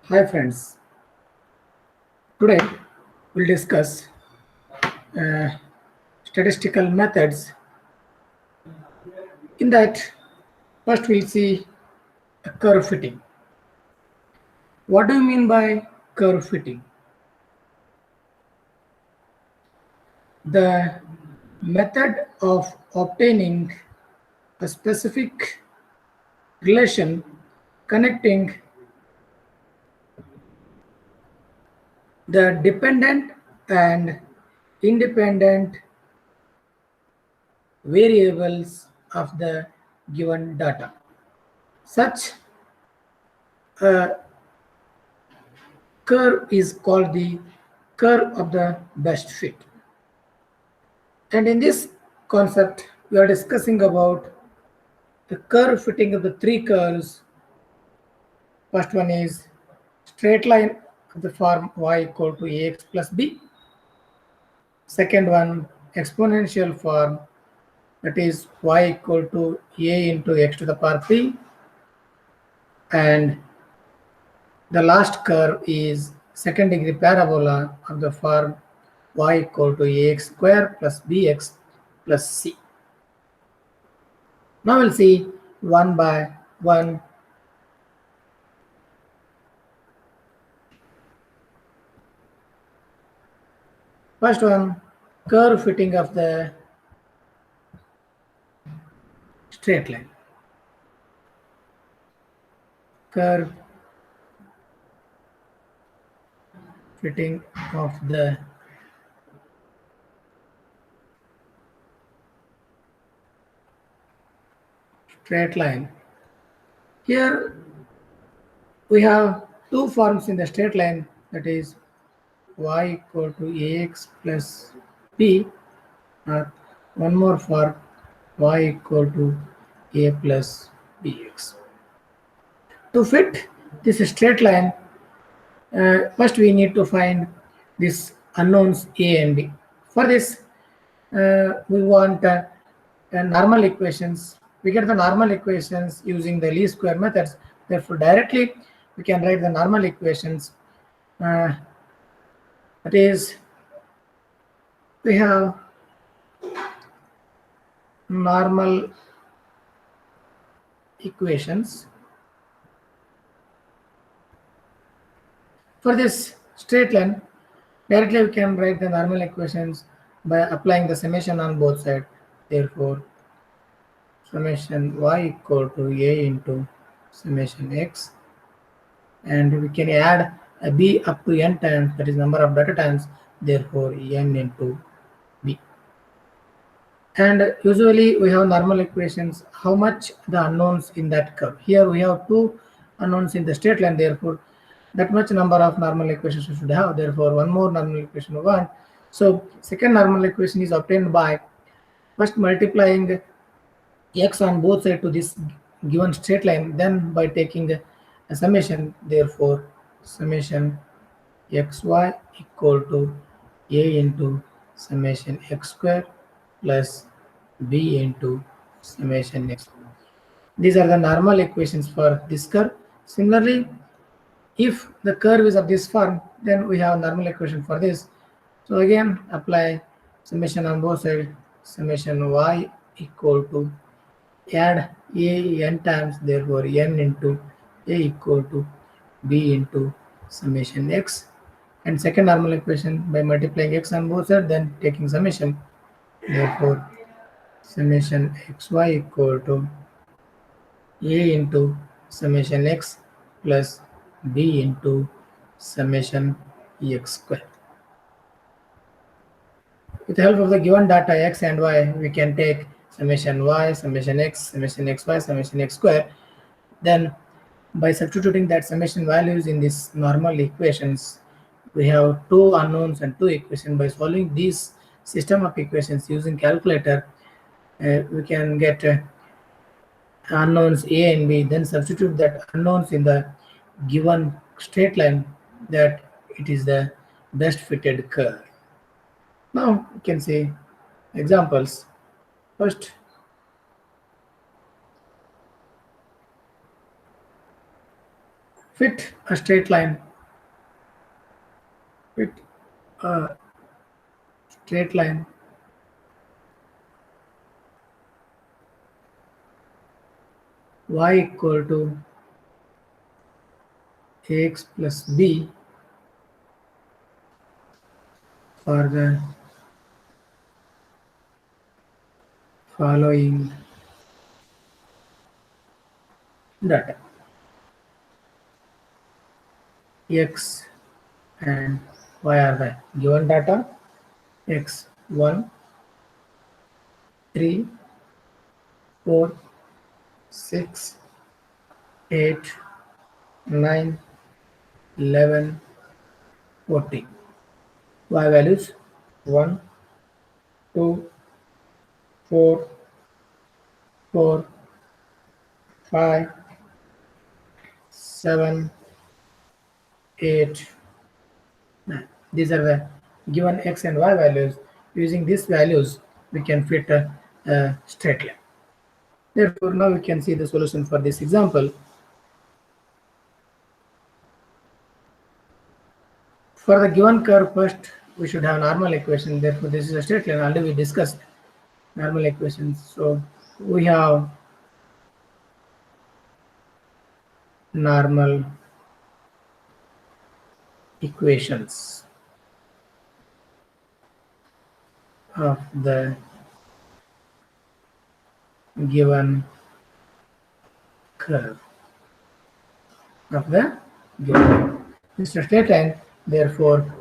Hi friends, today we'll discuss uh, statistical methods. In that, first we'll see a curve fitting. What do you mean by curve fitting? The method of obtaining a specific relation connecting the dependent and independent variables of the given data. Such a curve is called the curve of the best fit. And in this concept, we are discussing about the curve fitting of the three curves. First one is straight line of the form y equal to ax plus b. Second one, exponential form, that is y equal to a into x to the power p. And the last curve is second degree parabola of the form y equal to ax square plus bx plus c. Now we'll see one by one. First one, curve fitting of the straight line. Curve fitting of the straight line. Here we have two forms in the straight line, that is y equal to ax plus b, or one more for y equal to a plus bx. To fit this straight line, first we need to find these unknowns a and b. For this, we want normal equations. We get the normal equations using the least square methods. Therefore, directly we can write the normal equations. That is, we have normal equations. For this straight line, directly we can write the normal equations by applying the summation on both sides. Therefore, summation y equal to a into summation x, and we can add a b up to n times, that is number of data times, therefore n into b. And usually we have normal equations, how much the unknowns in that curve. Here we have two unknowns in the straight line, therefore that much number of normal equations we should have, therefore one more normal equation we want. So second normal equation is obtained by first multiplying x on both sides to this given straight line, then by taking a summation, therefore summation xy equal to a into summation x square plus b into summation x. These are the normal equations for this curve. Similarly, if the curve is of this form, then we have normal equation for this. So again, apply summation on both sides, summation y equal to add a n times, therefore n into a equal to b into summation x, and second normal equation by multiplying x on both sides, then taking summation, therefore summation xy equal to a into summation x plus b into summation x square. With the help of the given data x and y, we can take summation y, summation x, summation xy, summation x square. Then by substituting that summation values in these normal equations, we have two unknowns and two equations. By solving these system of equations using calculator, we can get unknowns a and b, then substitute that unknowns in the given straight line, that it is the best fitted curve. Now you can see examples. First, fit a straight line, fit a straight line y equal to ax plus b for the following data x and y are the given data x 1 3 4 6 8 9 11 14 y values 1 2 4 4 5 7 8 9. These are the given x and y values. Using these values we can fit a straight line. Therefore now we can see the solution for this example. For the given curve, first we should have normal equation. Therefore this is a straight line. Already we discussed normal equations. So we have normal equations of the given curve of the given. This is a straight line. Therefore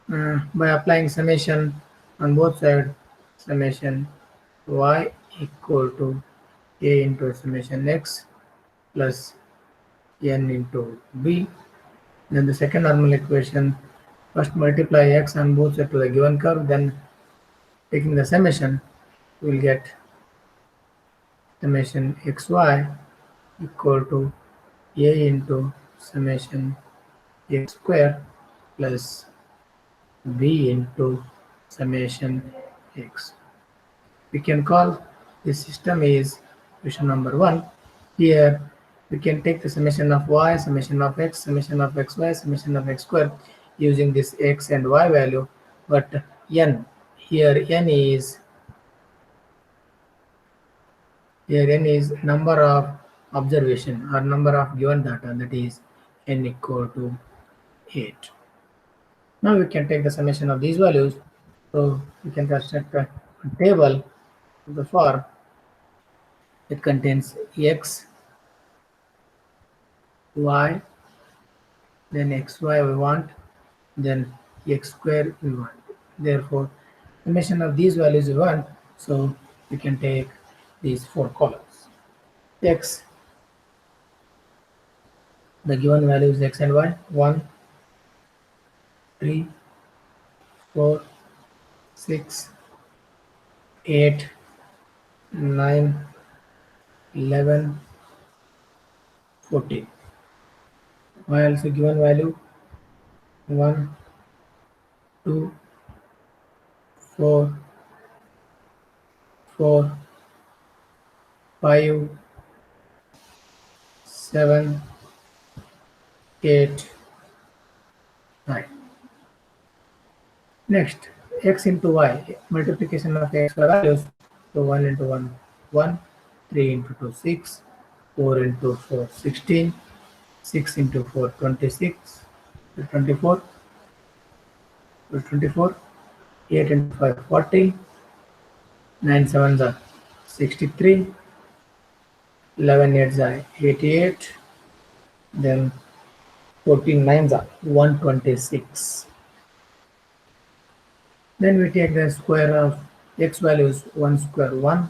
by applying summation on both sides, summation y equal to a into summation x plus n into b. Then the second normal equation, first multiply x on both sides to the given curve, then taking the summation, we will get summation xy equal to a into summation x square plus b into summation x. We can call this system is equation number 1. Here we can take the summation of y, summation of x, summation of xy, summation of x square using this x and y value, but n here n is number of observation or number of given data, that is n equal to 8. Now we can take the summation of these values, so we can construct a table of the form. It contains x, y, then xy we want, then x square we want. Therefore summation of these values we want, so we can take these 4 columns. X, the given values x and y, 1 3 4 6 8 9 11 14. Y also given value 1 2 4 4 5 7 8 9. Next, x into y, multiplication of x values. So 1 into 1 1, 3 into 2 6, 4 into 4 16, 6 into 4 26, 24, 24, 8 into 5 40, 9 sevens are 63, 11 eights are 88, then 14 nines are 126. Then we take the square of x values, 1 square 1,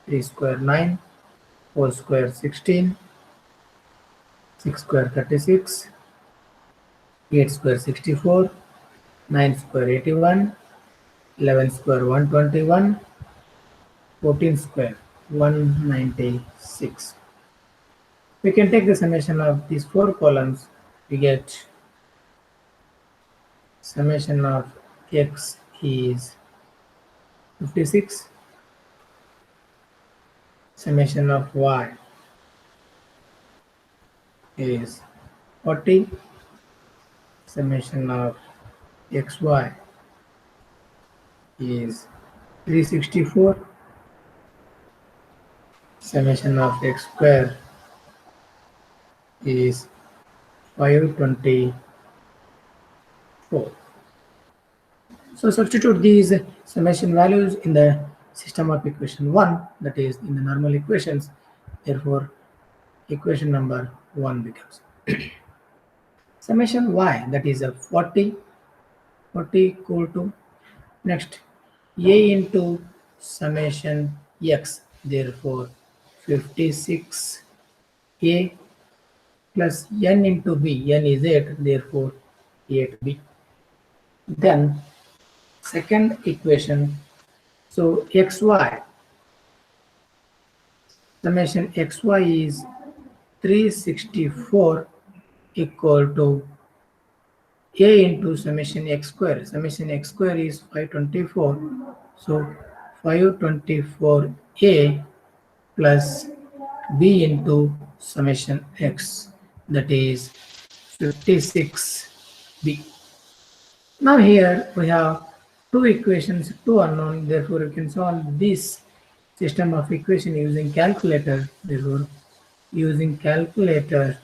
3 square 9, 4 square 16, 6 square 36, 8 square 64, 9 square 81, 11 square 121, 14 square 196. We can take the summation of these 4 columns. We get summation of x is 56, summation of y is 40 summation of xy is 364, summation of x square is 524. So substitute these summation values in the system of equation 1, that is in the normal equations. Therefore, equation number 1 becomes summation y, that is a 40 equal to, next, a into summation x, therefore 56a plus n into b, n is 8, therefore 8b. Then second equation, so xy, summation xy is 364 equal to a into summation x square. Summation x square is 524. So 524a plus b into summation x, that is 56b. Now here we have two equations, two unknown. Therefore, you can solve this system of equation using calculator. Therefore, using calculator,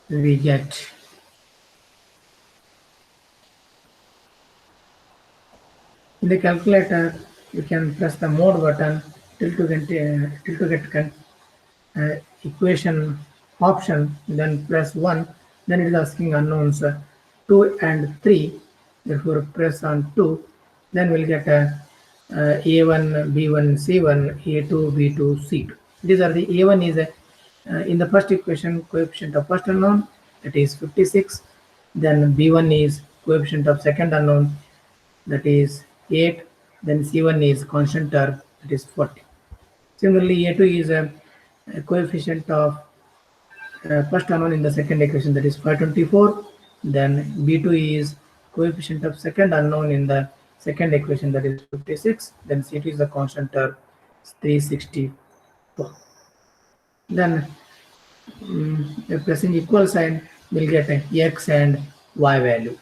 we get in the calculator you can press the mode button till to get equation option, then press 1, then it is asking unknowns 2 and 3, therefore press on 2, then we'll get a1 b1 c1 a2 b2 c2. These are the a1 is in the first equation coefficient of first unknown, that is 56, then b1 is coefficient of second unknown, that is 8, then c1 is constant term, that is 40. Similarly, a2 is a coefficient of first unknown in the second equation, that is 524, then b2 is coefficient of second unknown in the second equation, that is 56, then c2 is the constant term, 364. Then pressing equal sign, we'll get x and y value,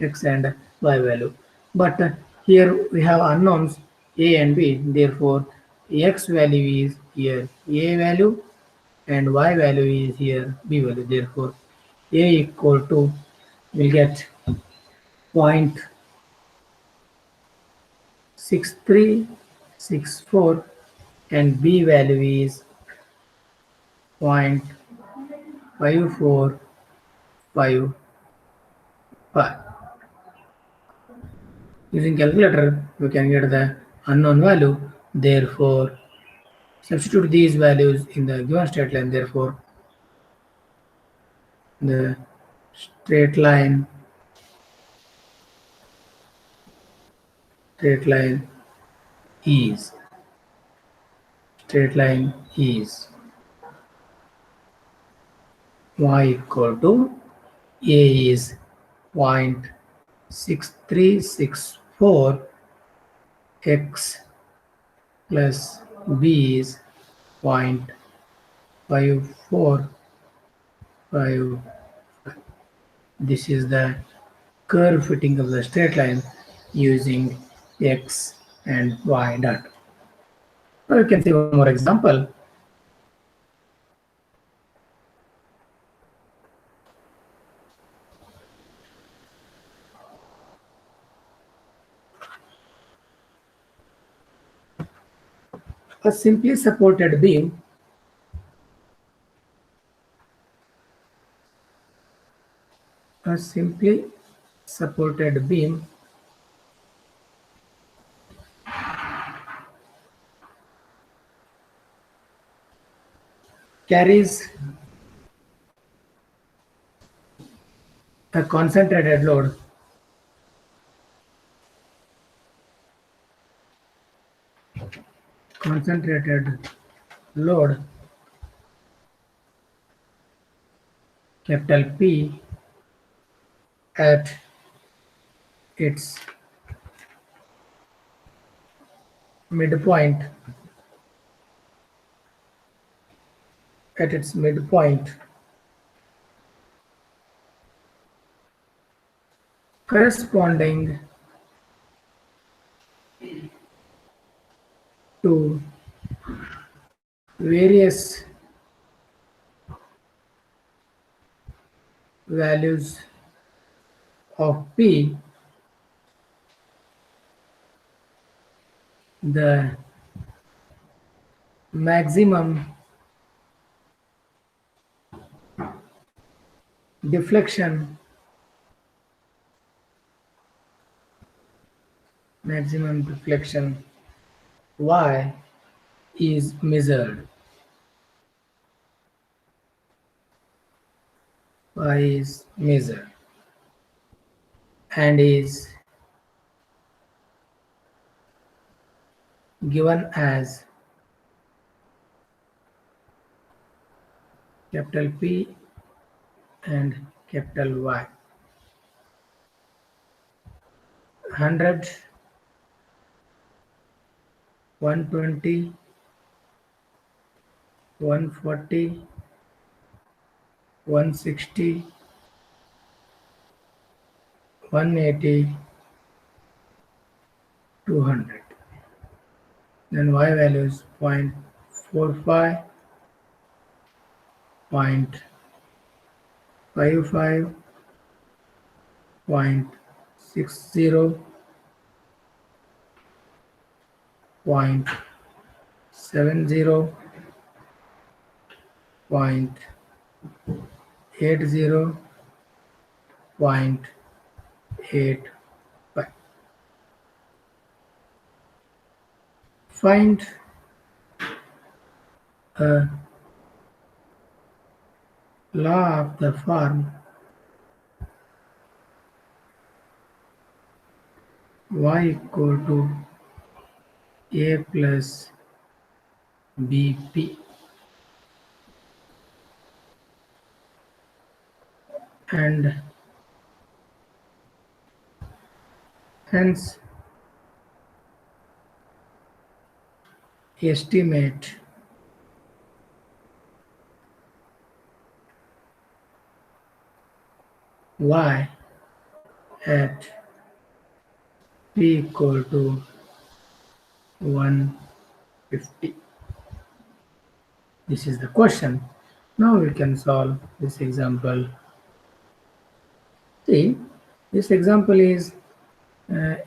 x and y value. But here we have unknowns a and b, therefore x value is here a value and y value is here b value. Therefore, a equal to, we'll get 0.6364 and b value is 0.5455. Using calculator, we can get the unknown value. Therefore, substitute these values in the given straight line. Therefore, the straight line is y equal to a is 0.6364 x plus b is 0.5455. This is the curve fitting of the straight line using x and y data. Now you can see one more example. A simply supported beam carries a concentrated load capital P at its midpoint at its midpoint corresponding to various values of P, the maximum deflection y is measured. Y is measured and is given as capital P and capital Y. 100, 120, 140, 160, 180, 200. Then Y value is 0.45, 0.55, 0.60, 0.70, 0.80, 0.85. Find a law of the form y equal to a plus bp, and hence estimate y at p equal to 150. This is the question. Now we can solve this example. See, this example is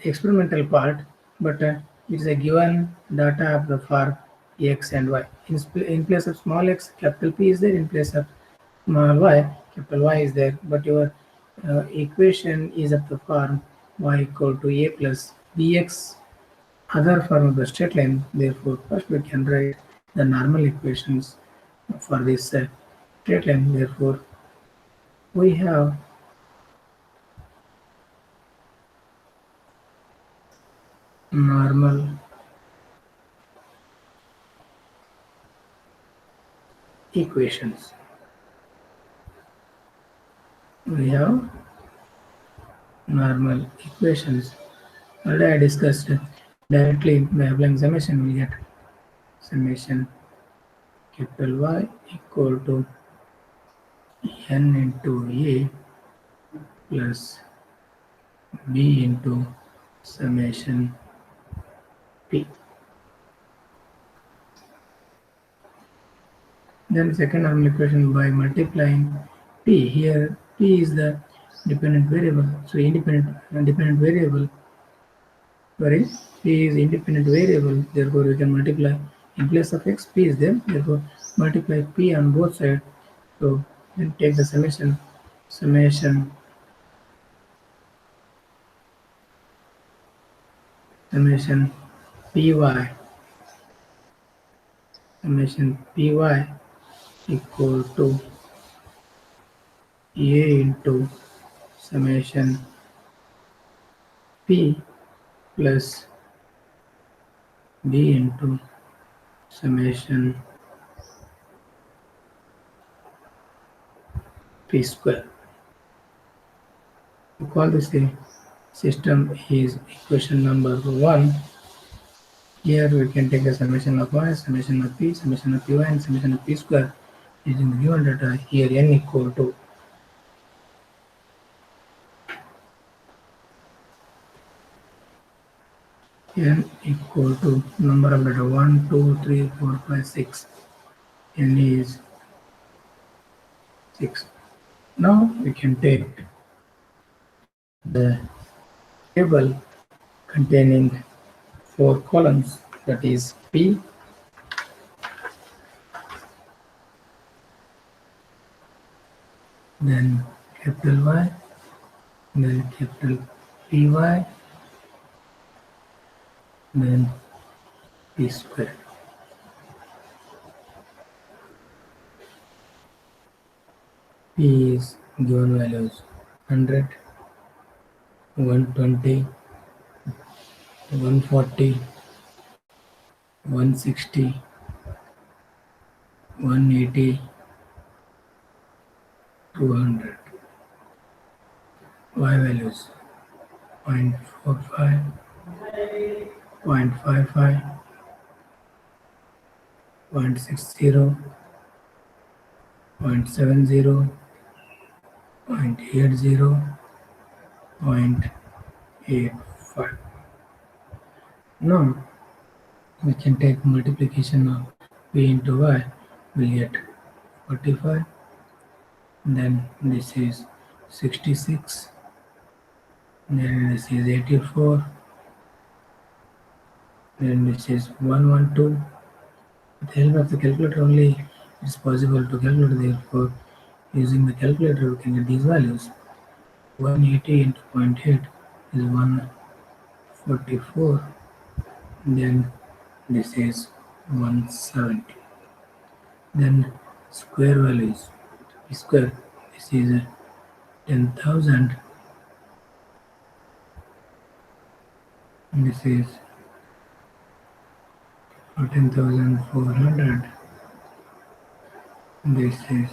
experimental part, but it is a given data of the for x and y. In place of small x, capital P is there. In place of small y, capital Y is there. But your equation is of the form y equal to a plus bx, other form of the straight line. Therefore, first we can write the normal equations for this straight line. Therefore, we have normal equations. We have normal equations. Already I discussed directly by applying summation, we get summation capital Y equal to n into A plus B into summation P. Then second normal equation by multiplying P. Here P is the dependent variable. So independent variable. Sorry, P is independent variable. Therefore, we can multiply in place of x. P is there. Therefore, multiply P on both sides. So then take the summation py equal to a into summation p plus b into summation p square. We call this a system is equation number 1. Here we can take the summation of y, summation of p, summation of py, and summation of p square. using the given data. Here n equal to number of data 1, 2, 3, 4, 5, 6. N is 6. Now we can take the table containing 4 columns, that is P, then capital Y, then capital PY, then P square. P is given values 100, 120, 140, 160, 180, 200. Y values 0.45, 0.55, 0.60, 0.70, 0.80, 0.85. Now we can take multiplication of P into Y, we'll get 45, then this is 66, then this is 84, then this is 112. With the help of the calculator only it is possible to calculate, therefore using the calculator we can get these values. 180 into 0.8 is 144, then this is 170. Then square values, P square, this is 10,000, this is 14,400, this is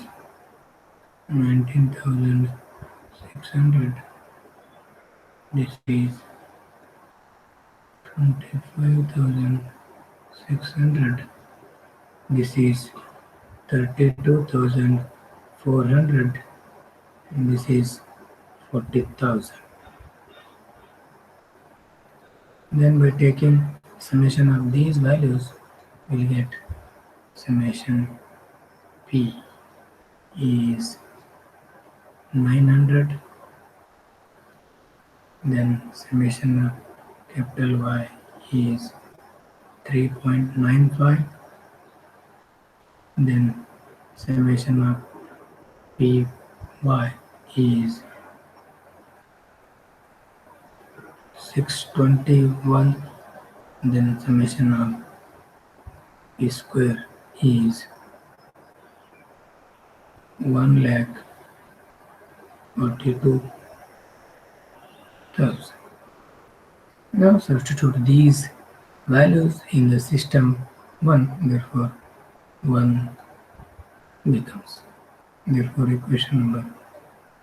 19,600, this is 25,600, this is 32,400, and this is 40,000. Then by taking summation of these values, we'll get summation P is 900, then summation of capital Y is 3.95, then summation of Py is 621, then summation of P square is 1,42,000. Now substitute these values in the system 1, therefore 1 becomes. Therefore equation number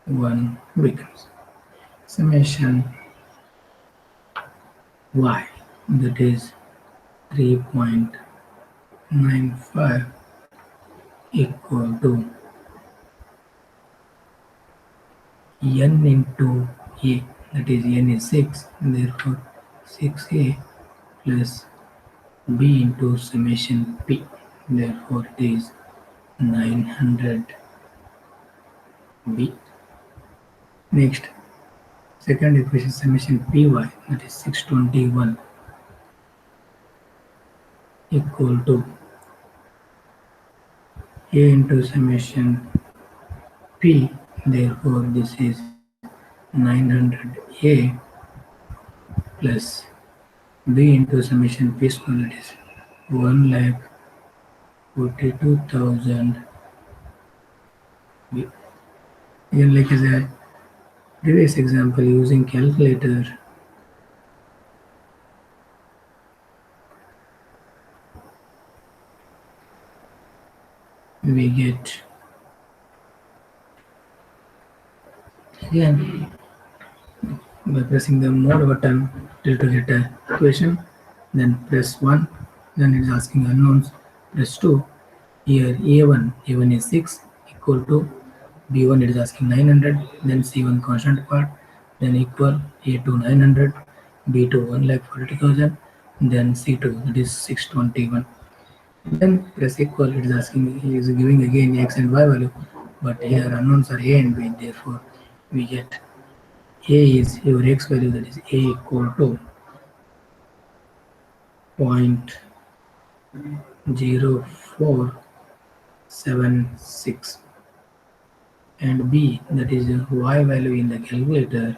1 becomes summation Y, that is 3.95 equal to n into a, that is n is 6, therefore 6a plus b into summation p, therefore it is 900b. Next, second equation summation py, that is 621 equal to a into summation p, therefore this is 900a plus b into summation p square, that is 1,42,000 b. Again, like as a previous example, using calculator, we get, again by pressing the mode button till to get a equation, then press 1, then it is asking unknowns, press 2, Here A1 is 6 equal to B1, it is asking 900, then C1 constant part, then equal A2 900, B2 1,42,000, then C2 that is 621. Then press equal, it is asking, he is giving again X and Y value, but here unknowns are A and B, therefore we get A is your X value, that is A equal to 0.0476, and B, that is Y value in the calculator,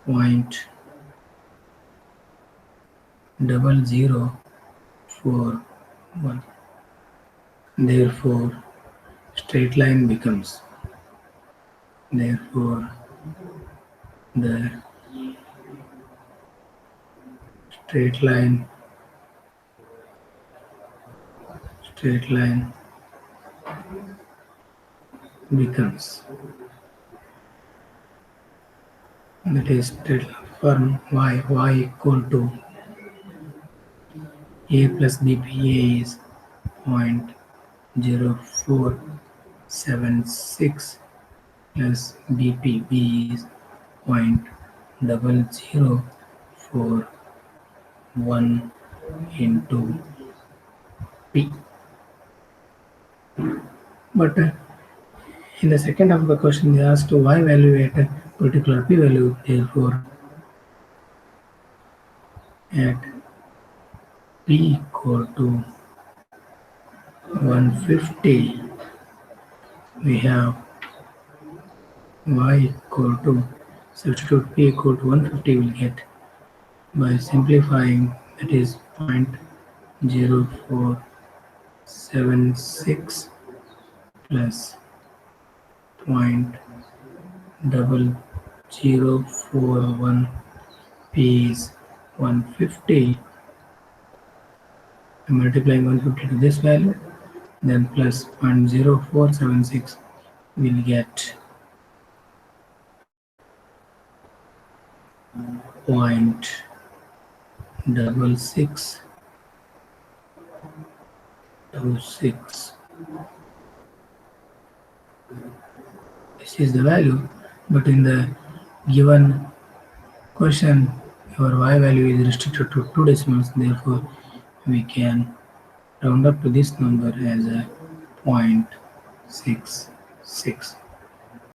0.0041. Therefore straight line becomes, therefore the straight line becomes, that is straight from y equal to A plus BPA is 0.0476 plus BP is 0.0041 into P. But in the second half of the question, they asked to y value at a particular P value. Therefore, at P equal to 150, we have y equal to, substitute P equal to 150, will get, by simplifying, that is 0.0476 plus 0.0041, P is 150, multiplying 150 to this value, then plus 0.0476, will get 0.6626. This is the value, but in the given question, your y value is restricted to 2 decimals, therefore we can round up to this number as a 0.66.